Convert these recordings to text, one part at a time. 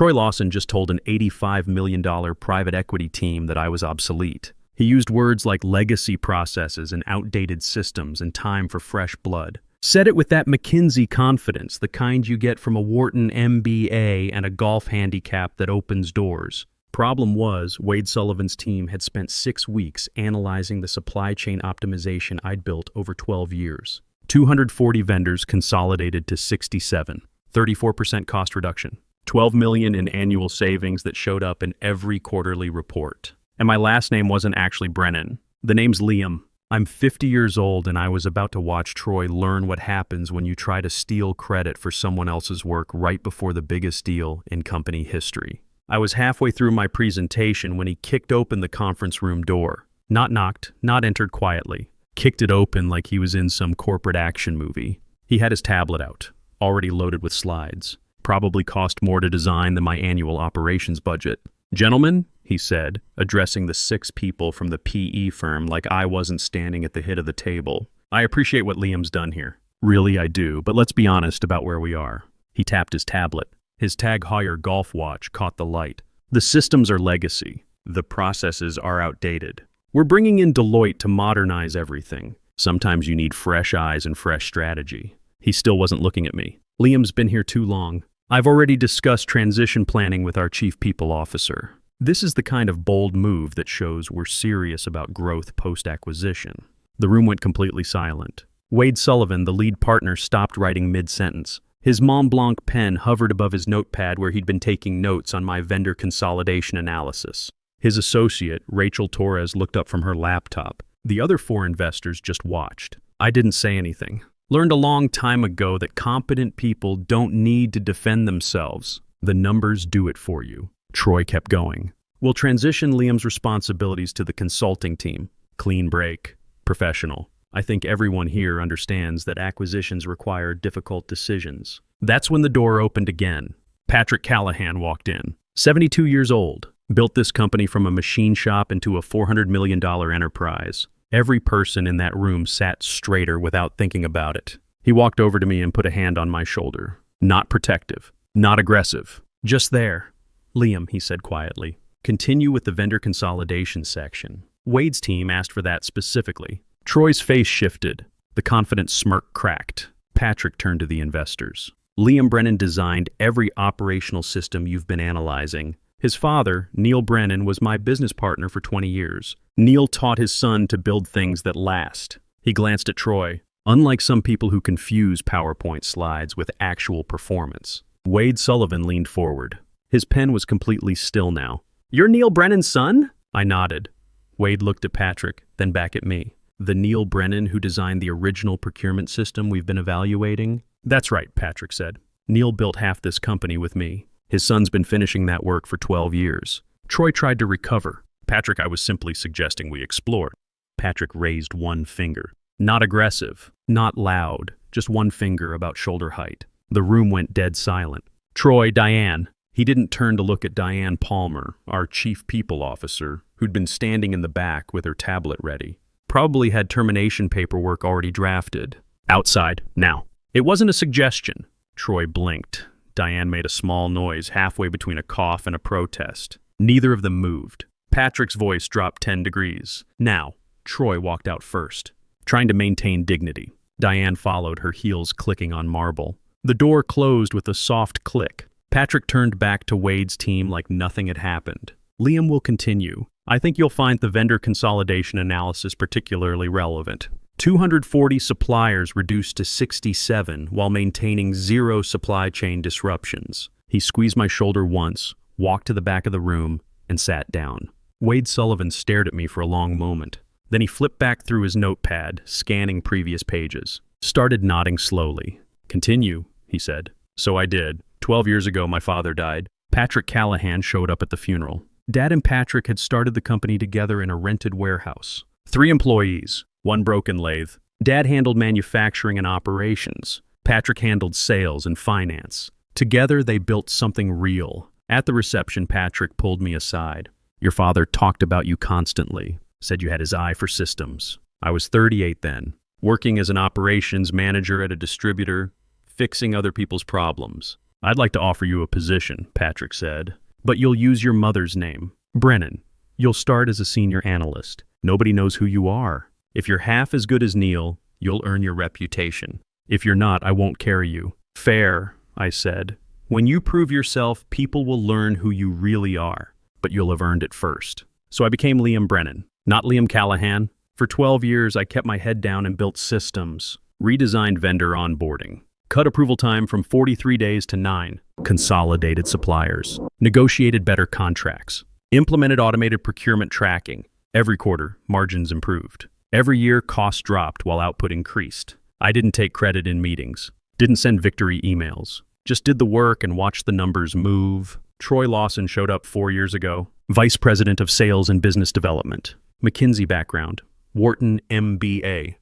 Troy Lawson just told an $85 million private equity team that I was obsolete. He used words like legacy processes and outdated systems and time for fresh blood. Said it with that McKinsey confidence, the kind you get from a Wharton MBA and a golf handicap that opens doors. Problem was, Wade Sullivan's team had spent 6 weeks analyzing the supply chain optimization I'd built over 12 years. 240 vendors consolidated to 67, 34% cost reduction, 12 million in annual savings that showed up in every quarterly report. And my last name wasn't actually Brennan. The name's Liam. I'm 50 years old and I was about to watch Troy learn what happens when you try to steal credit for someone else's work right before the biggest deal in company history. I was halfway through my presentation when he kicked open the conference room door. Not knocked, not entered quietly. Kicked it open like he was in some corporate action movie. He had his tablet out, already loaded with slides. Probably cost more to design than my annual operations budget. "Gentlemen," he said, addressing the 6 people from the PE firm like I wasn't standing at the head of the table. "I appreciate what Liam's done here. Really, I do, but let's be honest about where we are." He tapped his tablet. His Tag Heuer golf watch caught the light. "The systems are legacy. The processes are outdated. We're bringing in Deloitte to modernize everything. Sometimes you need fresh eyes and fresh strategy." He still wasn't looking at me. "Liam's been here too long. I've already discussed transition planning with our chief people officer." This is the kind of bold move that shows we're serious about growth post-acquisition. The room went completely silent. Wade Sullivan, the lead partner, stopped writing mid-sentence. His Mont Blanc pen hovered above his notepad where he'd been taking notes on my vendor consolidation analysis. His associate, Rachel Torres, looked up from her laptop. The other 4 investors just watched. I didn't say anything. Learned a long time ago that competent people don't need to defend themselves. The numbers do it for you. Troy kept going. "We'll transition Liam's responsibilities to the consulting team. Clean break. Professional. I think everyone here understands that acquisitions require difficult decisions." That's when the door opened again. Patrick Callahan walked in. 72 years old. Built this company from a machine shop into a $400 million enterprise. Every person in that room sat straighter without thinking about it. He walked over to me and put a hand on my shoulder. Not protective. Not aggressive. Just there. "Liam," he said quietly, "continue with the vendor consolidation section." Wade's team asked for that specifically. Troy's face shifted. The confident smirk cracked. Patrick turned to the investors. "Liam Brennan designed every operational system you've been analyzing. His father, Neil Brennan, was my business partner for 20 years. Neil taught his son to build things that last." He glanced at Troy. "Unlike some people who confuse PowerPoint slides with actual performance." Wade Sullivan leaned forward. His pen was completely still now. "You're Neil Brennan's son?" I nodded. Wade looked at Patrick, then back at me. "The Neil Brennan who designed the original procurement system we've been evaluating?" "That's right," Patrick said. "Neil built half this company with me. His son's been finishing that work for 12 years. Troy tried to recover. "Patrick, I was simply suggesting we explore." Patrick raised one finger. Not aggressive, not loud, just one finger about shoulder height. The room went dead silent. "Troy, Diane." He didn't turn to look at Diane Palmer, our chief people officer, who'd been standing in the back with her tablet ready. Probably had termination paperwork already drafted. "Outside, now." It wasn't a suggestion. Troy blinked. Diane made a small noise halfway between a cough and a protest. Neither of them moved. Patrick's voice dropped 10 degrees. "Now." Troy walked out first, trying to maintain dignity. Diane followed, her heels clicking on marble. The door closed with a soft click. Patrick turned back to Wade's team like nothing had happened. "Liam will continue. I think you'll find the vendor consolidation analysis particularly relevant. 240 suppliers reduced to 67 while maintaining 0 supply chain disruptions." He squeezed my shoulder once, walked to the back of the room, and sat down. Wade Sullivan stared at me for a long moment. Then he flipped back through his notepad, scanning previous pages. Started nodding slowly. "Continue," he said. "So I did. 12 years ago, my father died. Patrick Callahan showed up at the funeral. Dad and Patrick had started the company together in a rented warehouse. 3 employees, 1 broken lathe. Dad handled manufacturing and operations. Patrick handled sales and finance. Together, they built something real. At the reception, Patrick pulled me aside. "Your father talked about you constantly. Said you had his eye for systems." I was 38 then, working as an operations manager at a distributor, fixing other people's problems. I'd like to offer you a position, Patrick said. But you'll use your mother's name. Brennan. You'll start as a senior analyst. Nobody knows who you are. If you're half as good as Neil, you'll earn your reputation. If you're not, I won't carry you. Fair, I said. When you prove yourself, people will learn who you really are, but you'll have earned it first. So I became Liam Brennan, not Liam Callahan. For 12 years, I kept my head down and built systems, redesigned vendor onboarding, cut approval time from 43 days to 9, consolidated suppliers, negotiated better contracts, implemented automated procurement tracking. Every quarter, margins improved. Every year, costs dropped while output increased. I didn't take credit in meetings, didn't send victory emails, just did the work and watched the numbers move. Troy Lawson showed up 4 years ago, Vice President of Sales and Business Development, McKinsey background, Wharton MBA,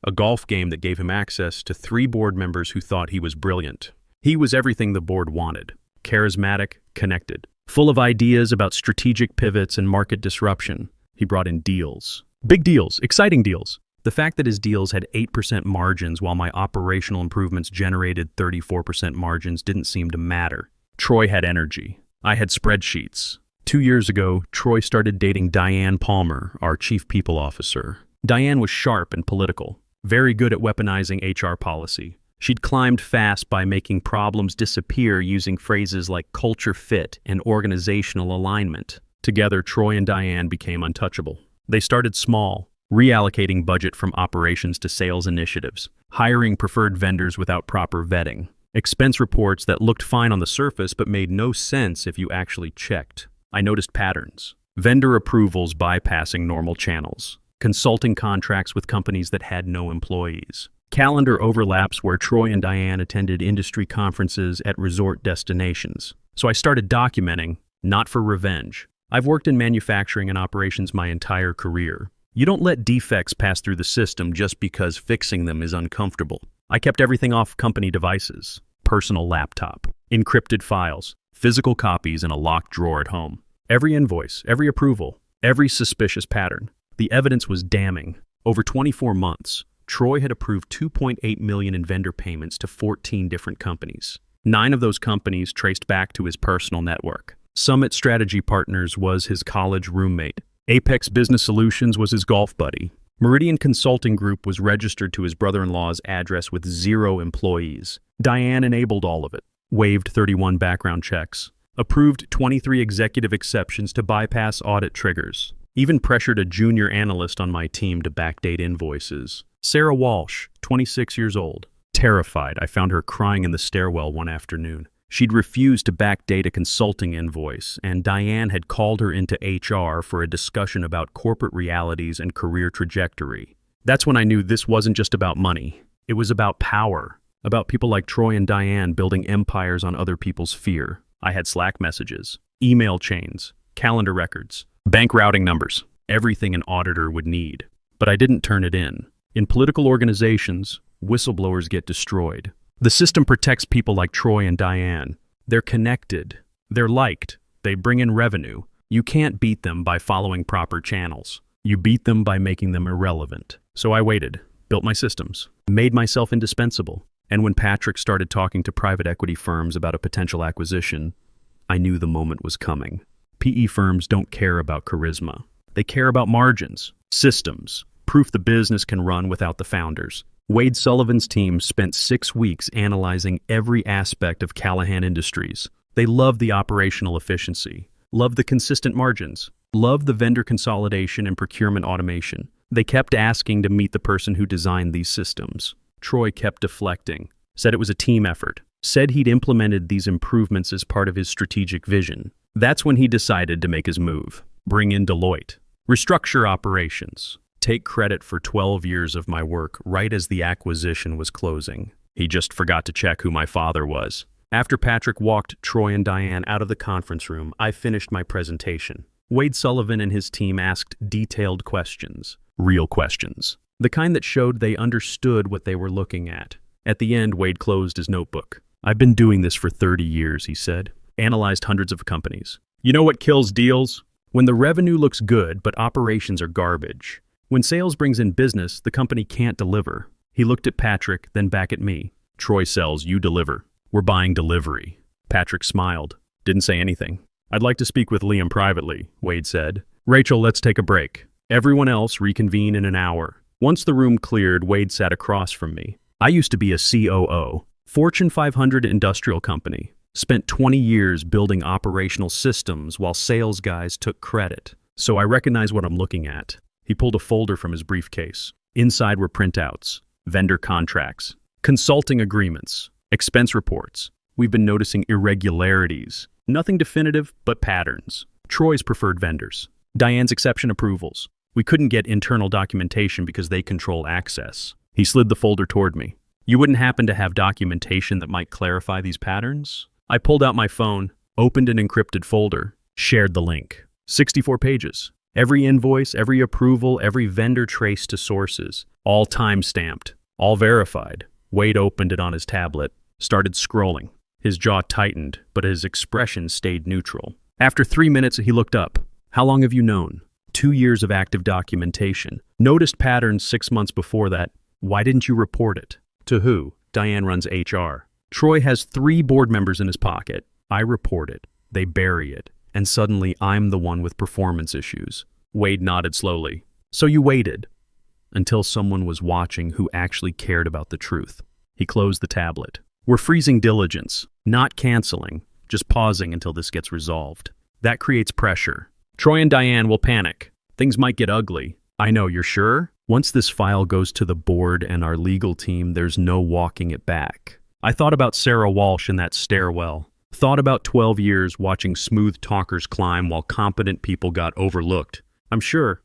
a golf game that gave him access to 3 board members who thought he was brilliant. He was everything the board wanted, charismatic, connected, full of ideas about strategic pivots and market disruption. He brought in deals. Big deals, exciting deals. The fact that his deals had 8% margins while my operational improvements generated 34% margins didn't seem to matter. Troy had energy. I had spreadsheets. 2 years ago, Troy started dating Diane Palmer, our chief people officer. Diane was sharp and political, very good at weaponizing HR policy. She'd climbed fast by making problems disappear using phrases like culture fit and organizational alignment. Together, Troy and Diane became untouchable. They started small, reallocating budget from operations to sales initiatives, hiring preferred vendors without proper vetting, expense reports that looked fine on the surface but made no sense if you actually checked. I noticed patterns. Vendor approvals bypassing normal channels, consulting contracts with companies that had no employees, calendar overlaps where Troy and Diane attended industry conferences at resort destinations. So I started documenting, not for revenge. I've worked in manufacturing and operations my entire career. You don't let defects pass through the system just because fixing them is uncomfortable. I kept everything off company devices, personal laptop, encrypted files, physical copies in a locked drawer at home. Every invoice, every approval, every suspicious pattern. The evidence was damning. Over 24 months, Troy had approved $2.8 million in vendor payments to 14 different companies. 9 of those companies traced back to his personal network. Summit Strategy Partners was his college roommate. Apex Business Solutions was his golf buddy. Meridian Consulting Group was registered to his brother-in-law's address with 0 employees. Diane enabled all of it, waived 31 background checks, approved 23 executive exceptions to bypass audit triggers, even pressured a junior analyst on my team to backdate invoices. Sarah Walsh, 26 years old. Terrified, I found her crying in the stairwell one afternoon. She'd refused to backdate a consulting invoice, and Diane had called her into HR for a discussion about corporate realities and career trajectory. That's when I knew this wasn't just about money. It was about power, about people like Troy and Diane building empires on other people's fear. I had Slack messages, email chains, calendar records, bank routing numbers, everything an auditor would need. But I didn't turn it in. In political organizations, whistleblowers get destroyed. The system protects people like Troy and Diane. They're connected. They're liked. They bring in revenue. You can't beat them by following proper channels. You beat them by making them irrelevant. So I waited, built my systems, made myself indispensable. And when Patrick started talking to private equity firms about a potential acquisition, I knew the moment was coming. PE firms don't care about charisma. They care about margins, systems, proof the business can run without the founders. Wade Sullivan's team spent 6 weeks analyzing every aspect of Callahan Industries. They loved the operational efficiency, loved the consistent margins, loved the vendor consolidation and procurement automation. They kept asking to meet the person who designed these systems. Troy kept deflecting, said it was a team effort, said he'd implemented these improvements as part of his strategic vision. That's when he decided to make his move. Bring in Deloitte, restructure operations, take credit for 12 years of my work right as the acquisition was closing. He just forgot to check who my father was. After Patrick walked Troy and Diane out of the conference room, I finished my presentation. Wade Sullivan and his team asked detailed questions, real questions, the kind that showed they understood what they were looking at. At the end, Wade closed his notebook. I've been doing this for 30 years, he said. Analyzed hundreds of companies. You know what kills deals? When the revenue looks good, but operations are garbage. When sales brings in business, the company can't deliver. He looked at Patrick, then back at me. Troy sells, you deliver. We're buying delivery. Patrick smiled. Didn't say anything. I'd like to speak with Liam privately, Wade said. Rachel, let's take a break. Everyone else reconvene in an hour. Once the room cleared, Wade sat across from me. I used to be a COO, Fortune 500 industrial company. Spent 20 years building operational systems while sales guys took credit. So I recognize what I'm looking at. He pulled a folder from his briefcase. Inside were printouts, vendor contracts, consulting agreements, expense reports. We've been noticing irregularities. Nothing definitive, but patterns. Troy's preferred vendors. Diane's exception approvals. We couldn't get internal documentation because they control access. He slid the folder toward me. You wouldn't happen to have documentation that might clarify these patterns? I pulled out my phone, opened an encrypted folder, shared the link. 64 pages. Every invoice, every approval, every vendor traced to sources. All time-stamped. All verified. Wade opened it on his tablet, started scrolling. His jaw tightened, but his expression stayed neutral. After 3 minutes, he looked up. How long have you known? 2 years of active documentation. Noticed patterns 6 months before that. Why didn't you report it? To who? Diane runs HR. Troy has 3 board members in his pocket. I report it. They bury it. And suddenly I'm the one with performance issues. Wade nodded slowly. So you waited until someone was watching who actually cared about the truth. He closed the tablet. We're freezing diligence, not canceling, just pausing until this gets resolved. That creates pressure. Troy and Diane will panic. Things might get ugly. I know, you're sure? Once this file goes to the board and our legal team, there's no walking it back. I thought about Sarah Walsh in that stairwell. Thought about 12 years watching smooth talkers climb while competent people got overlooked. I'm sure.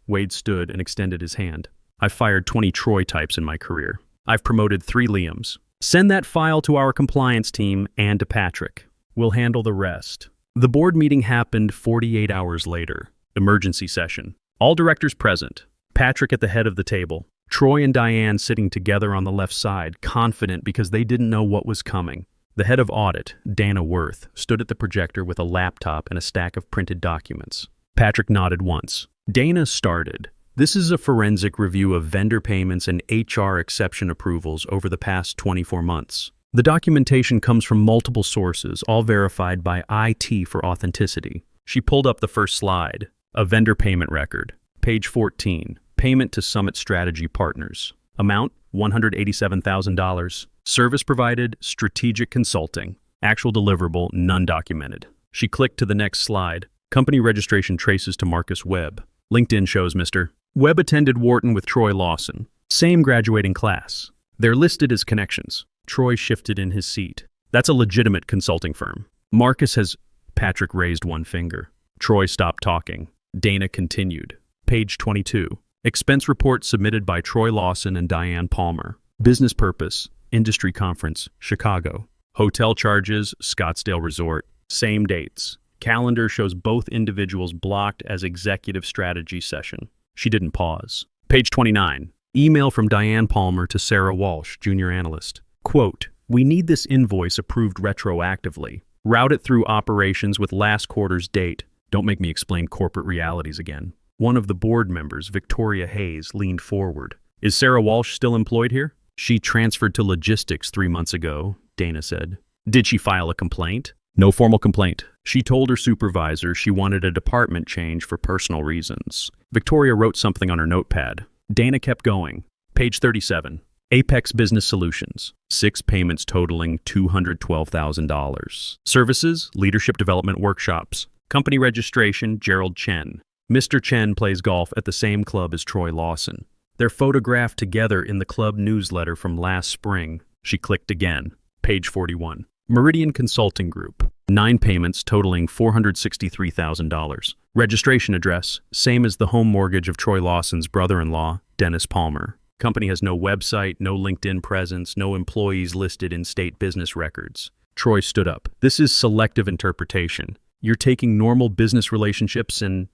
Wade stood and extended his hand. I've fired 20 Troy types in my career. I've promoted 3 Liams. Send that file to our compliance team and to Patrick. We'll handle the rest. The board meeting happened 48 hours later. Emergency session. All directors present. Patrick at the head of the table. Troy and Diane sitting together on the left side, confident because they didn't know what was coming. The head of audit, Dana Worth, stood at the projector with a laptop and a stack of printed documents. Patrick nodded once. Dana started. This is a forensic review of vendor payments and HR exception approvals over the past 24 months. The documentation comes from multiple sources, all verified by IT for authenticity. She pulled up the first slide. A vendor payment record. Page 14. Payment to Summit Strategy Partners. Amount, $187,000. Service provided, strategic consulting. Actual deliverable, none documented. She clicked to the next slide. Company registration traces to Marcus Webb. LinkedIn shows Mr. Webb attended Wharton with Troy Lawson. Same graduating class. They're listed as connections. Troy shifted in his seat. That's a legitimate consulting firm. Marcus has... Patrick raised one finger. Troy stopped talking. Dana continued. Page 22. Expense report submitted by Troy Lawson and Diane Palmer. Business purpose, industry conference, Chicago. Hotel charges, Scottsdale Resort. Same dates. Calendar shows both individuals blocked as executive strategy session. She didn't pause. Page 29. Email from Diane Palmer to Sarah Walsh, junior analyst. Quote, we need this invoice approved retroactively. Route it through operations with last quarter's date. Don't make me explain corporate realities again. One of the board members, Victoria Hayes, leaned forward. Is Sarah Walsh still employed here? She transferred to logistics 3 months ago, Dana said. Did she file a complaint? No formal complaint. She told her supervisor she wanted a department change for personal reasons. Victoria wrote something on her notepad. Dana kept going. Page 37. Apex Business Solutions. 6 payments totaling $212,000. Services, leadership development workshops. Company registration, Gerald Chen. Mr. Chen plays golf at the same club as Troy Lawson. They're photographed together in the club newsletter from last spring. She clicked again. Page 41. Meridian Consulting Group. 9 payments totaling $463,000. Registration address, same as the home mortgage of Troy Lawson's brother-in-law, Dennis Palmer. Company has no website, no LinkedIn presence, no employees listed in state business records. Troy stood up. This is selective interpretation. You're taking normal business relationships and...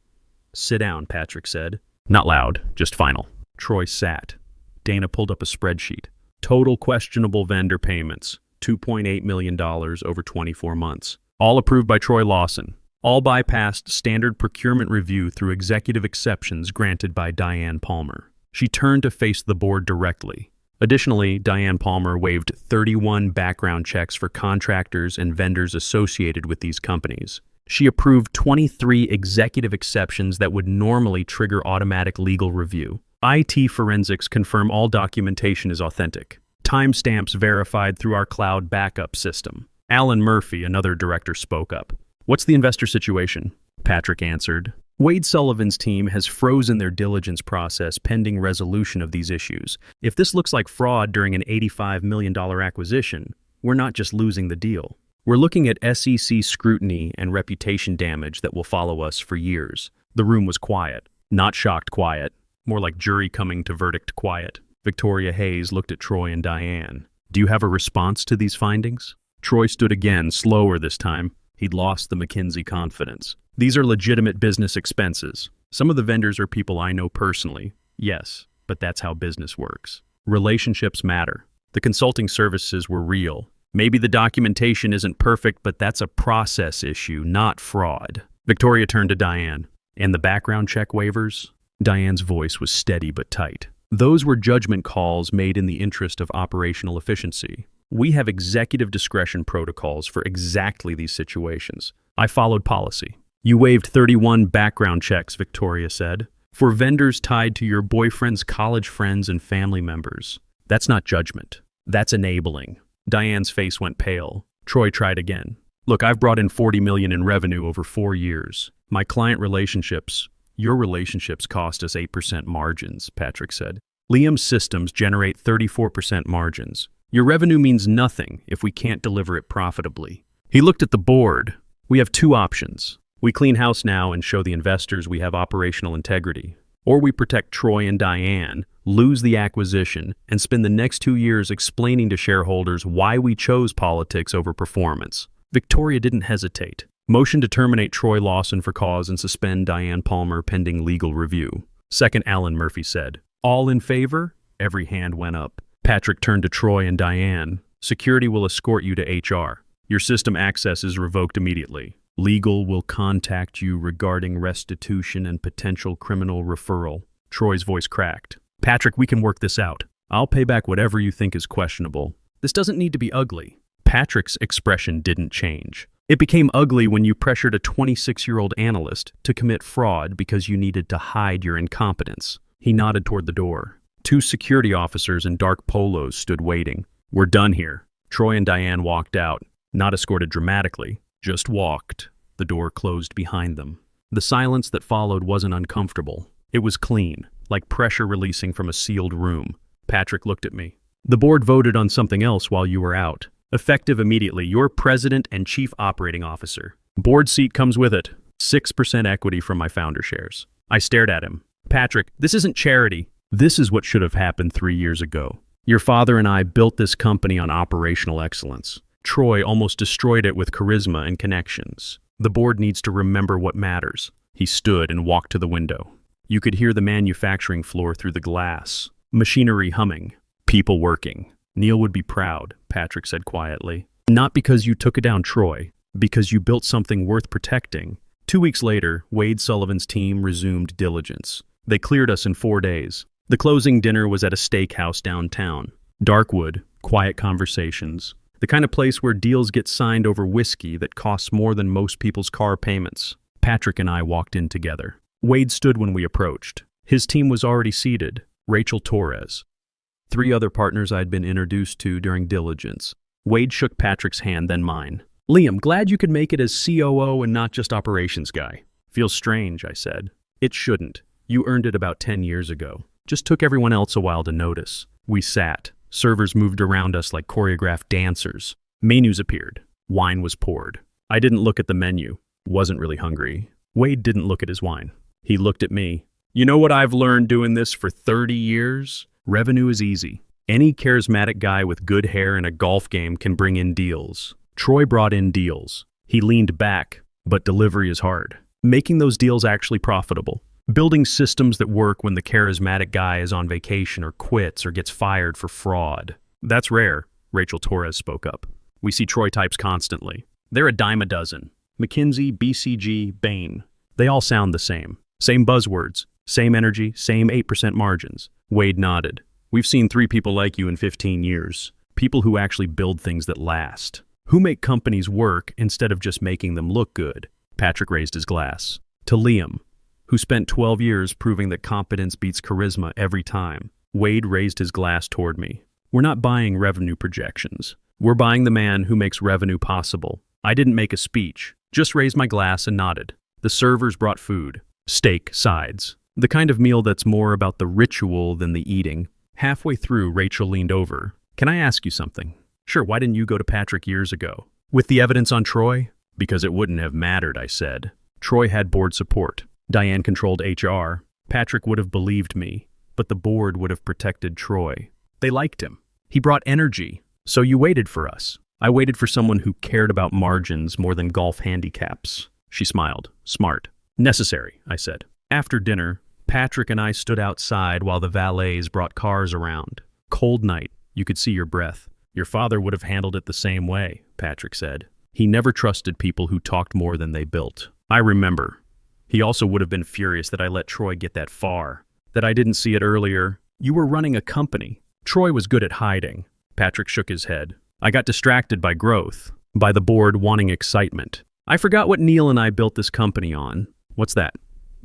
Sit down, Patrick said. Not loud, just final. Troy sat. Dana pulled up a spreadsheet. Total questionable vendor payments, $2.8 million over 24 months. All approved by Troy Lawson. All bypassed standard procurement review through executive exceptions granted by Diane Palmer. She turned to face the board directly. Additionally, Diane Palmer waived 31 background checks for contractors and vendors associated with these companies. She approved 23 executive exceptions that would normally trigger automatic legal review. IT forensics confirm all documentation is authentic. Timestamps verified through our cloud backup system. Alan Murphy, another director, spoke up. What's the investor situation? Patrick answered. Wade Sullivan's team has frozen their diligence process pending resolution of these issues. If this looks like fraud during an $85 million acquisition, we're not just losing the deal. We're looking at SEC scrutiny and reputation damage that will follow us for years. The room was quiet. Not shocked quiet. More like jury coming to verdict quiet. Victoria Hayes looked at Troy and Diane. Do you have a response to these findings? Troy stood again, slower this time. He'd lost the McKinsey confidence. These are legitimate business expenses. Some of the vendors are people I know personally. Yes, but that's how business works. Relationships matter. The consulting services were real. Maybe the documentation isn't perfect, but that's a process issue, not fraud. Victoria turned to Diane. And the background check waivers? Diane's voice was steady but tight. Those were judgment calls made in the interest of operational efficiency. We have executive discretion protocols for exactly these situations. I followed policy. You waived 31 background checks, Victoria said, for vendors tied to your boyfriend's college friends and family members. That's not judgment. That's enabling. Diane's face went pale. Troy tried again. Look, I've brought in $40 million in revenue over 4 years. My client relationships, your relationships cost us 8% margins, Patrick said. Liam's systems generate 34% margins. Your revenue means nothing if we can't deliver it profitably. He looked at the board. We have two options. We clean house now and show the investors we have operational integrity. Or we protect Troy and Diane, lose the acquisition, and spend the next 2 years explaining to shareholders why we chose politics over performance. Victoria didn't hesitate. Motion to terminate Troy Lawson for cause and suspend Diane Palmer pending legal review. Second, Alan Murphy said. All in favor? Every hand went up. Patrick turned to Troy and Diane. Security will escort you to HR. Your system access is revoked immediately. Legal will contact you regarding restitution and potential criminal referral. Troy's voice cracked. Patrick, we can work this out. I'll pay back whatever you think is questionable. This doesn't need to be ugly. Patrick's expression didn't change. It became ugly when you pressured a 26-year-old analyst to commit fraud because you needed to hide your incompetence. He nodded toward the door. 2 security officers in dark polos stood waiting. We're done here. Troy and Diane walked out, not escorted dramatically, just walked. The door closed behind them. The silence that followed wasn't uncomfortable. It was clean, like pressure releasing from a sealed room. Patrick looked at me. The board voted on something else while you were out. Effective immediately, you're president and chief operating officer. Board seat comes with it. 6% equity from my founder shares. I stared at him. Patrick, this isn't charity. This is what should have happened 3 years ago. Your father and I built this company on operational excellence. Troy almost destroyed it with charisma and connections. The board needs to remember what matters. He stood and walked to the window. You could hear the manufacturing floor through the glass. Machinery humming. People working. Neil would be proud, Patrick said quietly. Not because you took down Troy, because you built something worth protecting. 2 weeks later, Wade Sullivan's team resumed diligence. They cleared us in 4 days. The closing dinner was at a steakhouse downtown. Darkwood, quiet conversations. The kind of place where deals get signed over whiskey that costs more than most people's car payments. Patrick and I walked in together. Wade stood when we approached. His team was already seated. Rachel Torres. 3 other partners I'd been introduced to during diligence. Wade shook Patrick's hand, then mine. Liam, glad you could make it as COO and not just operations guy. Feels strange, I said. It shouldn't. You earned it about 10 years ago. Just took everyone else a while to notice. We sat. Servers moved around us like choreographed dancers. Menus appeared. Wine was poured. I didn't look at the menu. Wasn't really hungry. Wade didn't look at his wine. He looked at me. You know what I've learned doing this for 30 years? Revenue is easy. Any charismatic guy with good hair and a golf game can bring in deals. Troy brought in deals. He leaned back, but delivery is hard. Making those deals actually profitable. Building systems that work when the charismatic guy is on vacation or quits or gets fired for fraud. That's rare, Rachel Torres spoke up. We see Troy types constantly. They're a dime a dozen. McKinsey, BCG, Bain. They all sound the same. Same buzzwords, same energy, same 8% margins. Wade nodded. We've seen 3 people like you in 15 years. People who actually build things that last. Who make companies work instead of just making them look good." Patrick raised his glass. "To Liam, who spent 12 years proving that competence beats charisma every time." Wade raised his glass toward me. "We're not buying revenue projections. We're buying the man who makes revenue possible." I didn't make a speech, just raised my glass and nodded. The servers brought food. Steak, sides. The kind of meal that's more about the ritual than the eating. Halfway through, Rachel leaned over. "Can I ask you something?" "Sure, why didn't you go to Patrick years ago?" "With the evidence on Troy?" "Because it wouldn't have mattered," I said. Troy had board support. Diane controlled HR. Patrick would have believed me, but the board would have protected Troy. They liked him. He brought energy. "So you waited for us." "I waited for someone who cared about margins more than golf handicaps." She smiled. "Smart." "Necessary," I said. After dinner, Patrick and I stood outside while the valets brought cars around. Cold night, you could see your breath. "Your father would have handled it the same way," Patrick said. "He never trusted people who talked more than they built." I remember. He also would have been furious that I let Troy get that far, that I didn't see it earlier. "You were running a company." Troy was good at hiding. Patrick shook his head. "I got distracted by growth, by the board wanting excitement. I forgot what Neil and I built this company on." "What's that?"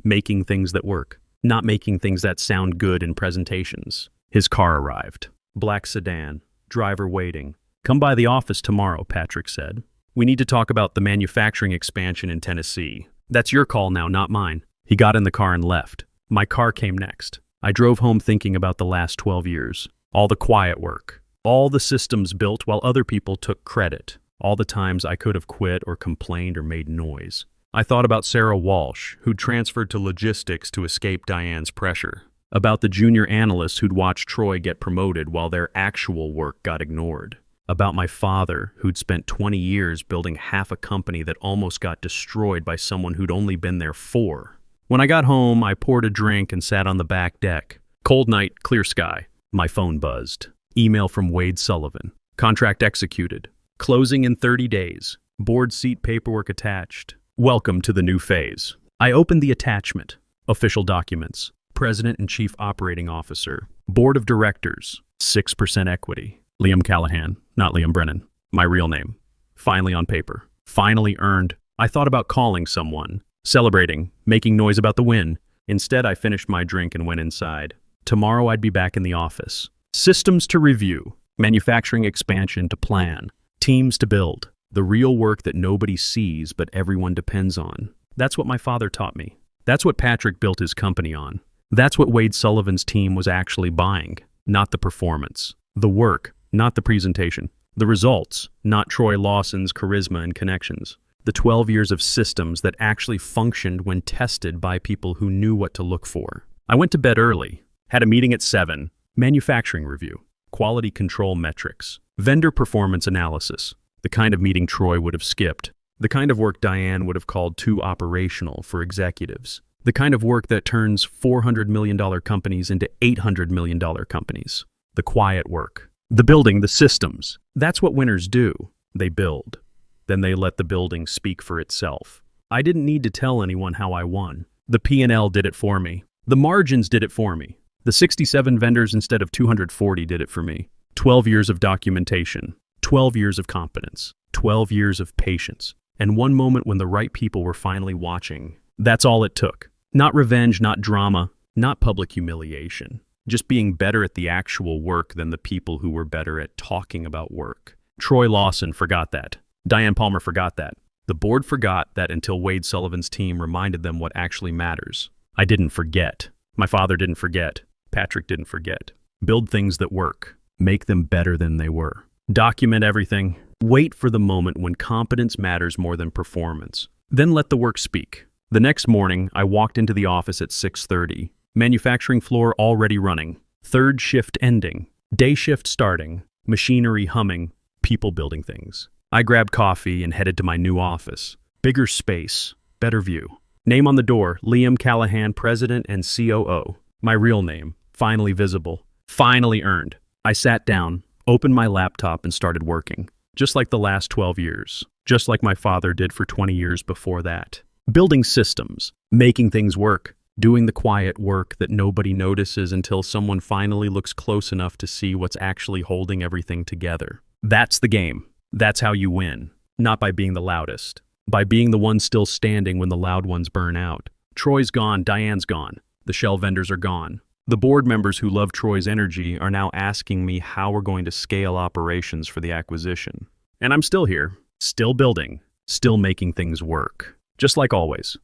"Making things that work, not making things that sound good in presentations." His car arrived. Black sedan, driver waiting. "Come by the office tomorrow," Patrick said. "We need to talk about the manufacturing expansion in Tennessee. That's your call now, not mine." He got in the car and left. My car came next. I drove home thinking about the last 12 years. All the quiet work. All the systems built while other people took credit. All the times I could have quit or complained or made noise. I thought about Sarah Walsh, who'd transferred to logistics to escape Diane's pressure. About the junior analysts who'd watched Troy get promoted while their actual work got ignored. About my father, who'd spent 20 years building half a company that almost got destroyed by someone who'd only been there 4. When I got home, I poured a drink and sat on the back deck. Cold night, clear sky. My phone buzzed. Email from Wade Sullivan. Contract executed. Closing in 30 days. Board seat paperwork attached. Welcome to the new phase. I opened the attachment. Official documents. President and Chief Operating Officer. Board of Directors. 6% equity. Liam Callahan, not Liam Brennan. My real name. Finally on paper. Finally earned. I thought about calling someone. Celebrating. Making noise about the win. Instead, I finished my drink and went inside. Tomorrow I'd be back in the office. Systems to review. Manufacturing expansion to plan. Teams to build. The real work that nobody sees but everyone depends on. That's what my father taught me. That's what Patrick built his company on. That's what Wade Sullivan's team was actually buying. Not the performance. The work, not the presentation. The results, not Troy Lawson's charisma and connections. The 12 years of systems that actually functioned when tested by people who knew what to look for. I went to bed early. Had a meeting at 7. Manufacturing review. Quality control metrics. Vendor performance analysis. The kind of meeting Troy would have skipped. The kind of work Diane would have called too operational for executives. The kind of work that turns $400 million companies into $800 million companies. The quiet work. The building, the systems. That's what winners do. They build. Then they let the building speak for itself. I didn't need to tell anyone how I won. The P&L did it for me. The margins did it for me. The 67 vendors instead of 240 did it for me. 12 years of documentation. 12 years of competence. 12 years of patience. And one moment when the right people were finally watching. That's all it took. Not revenge, not drama, not public humiliation. Just being better at the actual work than the people who were better at talking about work. Troy Lawson forgot that. Diane Palmer forgot that. The board forgot that until Wade Sullivan's team reminded them what actually matters. I didn't forget. My father didn't forget. Patrick didn't forget. Build things that work. Make them better than they were. Document everything. Wait for the moment when competence matters more than performance. Then let the work speak. The next morning, I walked into the office at 6:30. Manufacturing floor already running. Third shift ending. Day shift starting. Machinery humming. People building things. I grabbed coffee and headed to my new office. Bigger space. Better view. Name on the door, Liam Callahan, President and COO. My real name. Finally visible. Finally earned. I sat down, opened my laptop and started working. Just like the last 12 years. Just like my father did for 20 years before that. Building systems. Making things work. doing the quiet work that nobody notices until someone finally looks close enough to see what's actually holding everything together. That's the game. That's how you win. Not by being the loudest. By being the one still standing when the loud ones burn out. Troy's gone, Diane's gone. The shell vendors are gone. The board members who love Troy's energy are now asking me how we're going to scale operations for the acquisition. And I'm still here, still building, still making things work. Just like always.